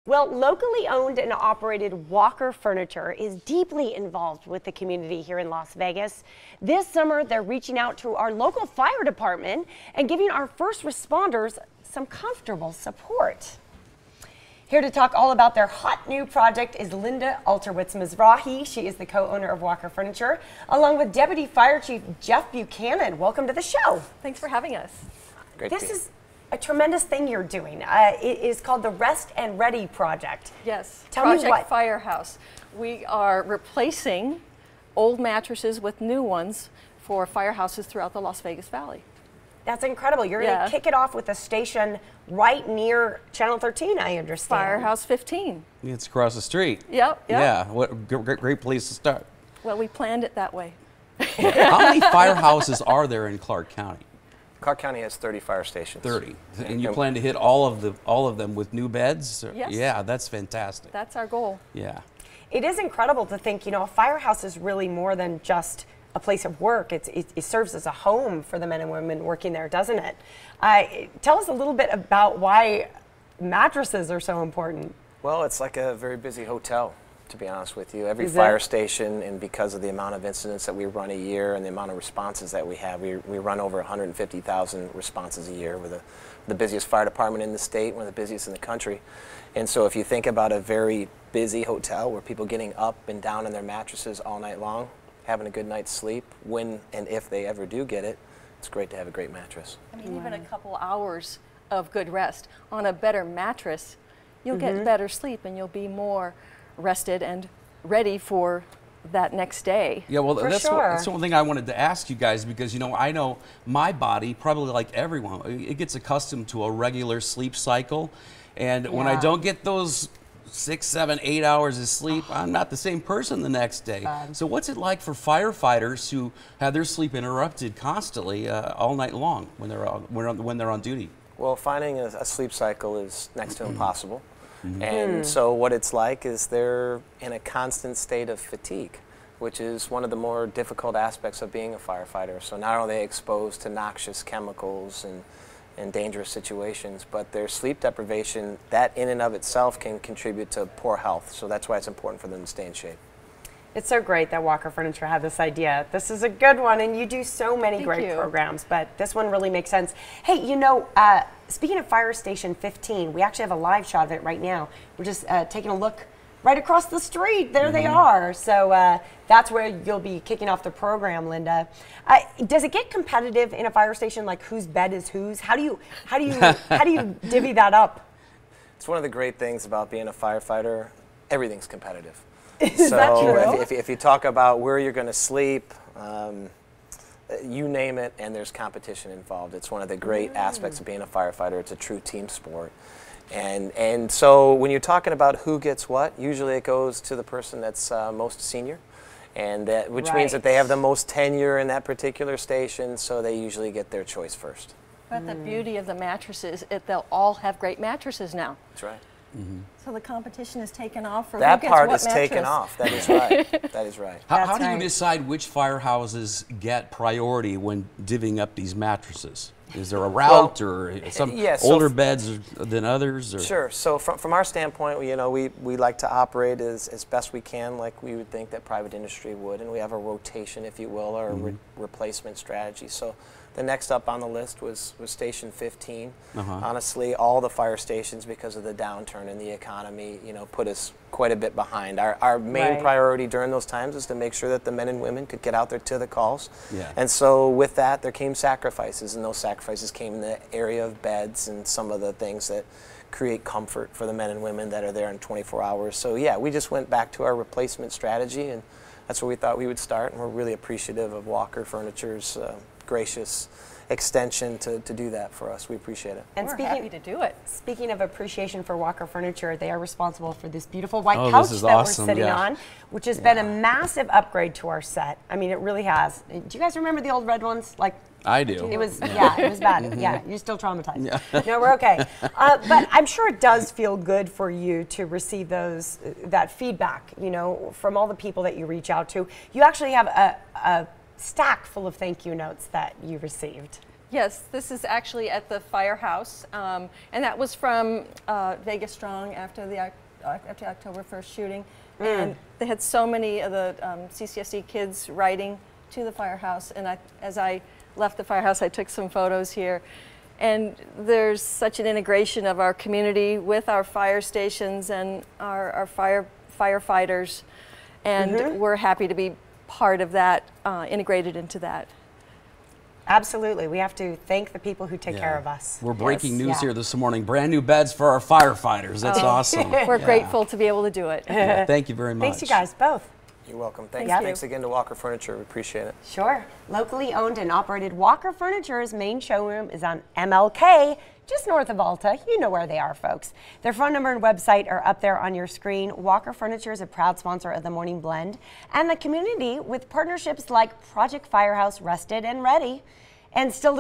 Well, locally owned and operated Walker Furniture is deeply involved with the community here in Las Vegas. This summer, they're reaching out to our local fire department and giving our first responders some comfortable support. Here to talk all about their hot new project is Linda Alterwitz-Mizrahi. She is the co-owner of Walker Furniture, along with Deputy Fire Chief Jeff Buchanan. Welcome to the show. Thanks for having us. Great. This is a tremendous thing you're doing. It is called the Rest and Ready Project. Yes, Tell me what. Project Firehouse. We are replacing old mattresses with new ones for firehouses throughout the Las Vegas Valley. That's incredible. You're going to kick it off with a station right near Channel 13, I understand. Firehouse 15. It's across the street. Yep. Yeah, what a great place to start. Well, we planned it that way. How many firehouses are there in Clark County? Clark County has 30 fire stations. 30. And you plan to hit all of them with new beds? Yes. Yeah, that's fantastic. That's our goal. Yeah. It is incredible to think, you know, a firehouse is really more than just a place of work. It serves as a home for the men and women working there, doesn't it? Tell us a little bit about why mattresses are so important. Well, it's like a very busy hotel, to be honest with you. Every fire station, and because of the amount of incidents that we run a year and the amount of responses that we have, we run over 150,000 responses a year. We're the busiest fire department in the state, one of the busiest in the country. And so if you think about a very busy hotel where people getting up and down in their mattresses all night long, having a good night's sleep, when and if they ever do get it, it's great to have a great mattress. I mean, even a couple hours of good rest on a better mattress, you'll get better sleep and you'll be more rested and ready for that next day. Yeah, well, that's the one thing I wanted to ask you guys, because, you know, I know my body, probably like everyone, it gets accustomed to a regular sleep cycle. And when I don't get those 6, 7, 8 hours of sleep, I'm not the same person the next day. So what's it like for firefighters who have their sleep interrupted constantly all night long when they're on duty? Well, finding a sleep cycle is next to impossible. And so what it's like is they're in a constant state of fatigue, which is one of the more difficult aspects of being a firefighter. So not only are they exposed to noxious chemicals and dangerous situations, but their sleep deprivation, that in and of itself can contribute to poor health. So that's why it's important for them to stay in shape. It's so great that Walker Furniture had this idea. This is a good one, and you do so many great programs, but this one really makes sense. Hey, you know, speaking of Fire Station 15, we actually have a live shot of it right now. We're just taking a look right across the street. There they are. So that's where you'll be kicking off the program, Linda. Does it get competitive in a fire station, like whose bed is whose? How do you divvy that up? It's one of the great things about being a firefighter. Everything's competitive. Is that true? If you talk about where you're going to sleep, you name it, and there's competition involved. It's one of the great aspects of being a firefighter. It's a true team sport. And so when you're talking about who gets what, usually it goes to the person that's most senior, and which means that they have the most tenure in that particular station, so they usually get their choice first. But the beauty of the mattresses, they'll all have great mattresses now. That's right. So the competition is taken off for that who gets part what is mattress. taken off. That is right. That is right. How do you decide which firehouses get priority when divvying up these mattresses? Is there a route, or some older beds than others? Or? Sure. So from our standpoint, you know, we like to operate as best we can, like we would think that private industry would, and we have a rotation, if you will, or a replacement strategy. So the next up on the list was Station 15. Honestly, all the fire stations, because of the downturn in the economy, you know, put us quite a bit behind. Our main priority during those times is to make sure that the men and women could get out there to the calls. And so with that, there came sacrifices, and those sacrifices came in the area of beds and some of the things that create comfort for the men and women that are there in 24 hours. So yeah, we just went back to our replacement strategy, and that's where we thought we would start, and we're really appreciative of Walker Furniture's gracious extension to do that for us. We appreciate it. And we're happy to do it. Speaking of appreciation for Walker Furniture, they are responsible for this beautiful white couch that we're sitting on, which has been a massive upgrade to our set. I mean, it really has. Do you guys remember the old red ones? Like, I do. It was, it was bad. Yeah, you're still traumatized. No, we're okay. But I'm sure it does feel good for you to receive that feedback, you know, from all the people that you reach out to. You actually have a stack full of thank you notes that you received. Yes, this is actually at the Firehouse, and that was from Vegas Strong after the October 1st shooting. And they had so many of the CCSD kids riding to the Firehouse, and as I left the Firehouse, I took some photos here. And there's such an integration of our community with our fire stations and our firefighters, and we're happy to be part of that, integrated into that. Absolutely. We have to thank the people who take care of us. We're breaking news here this morning. Brand new beds for our firefighters. That's awesome. We're grateful to be able to do it. Thank you very much. Thanks, you guys, both. You're welcome. Thanks again to Walker Furniture. We appreciate it. Sure. Locally owned and operated Walker Furniture's main showroom is on MLK, just north of Alta. You know where they are, folks. Their phone number and website are up there on your screen. Walker Furniture is a proud sponsor of the Morning Blend and the community with partnerships like Project Firehouse, Rested and Ready. And still to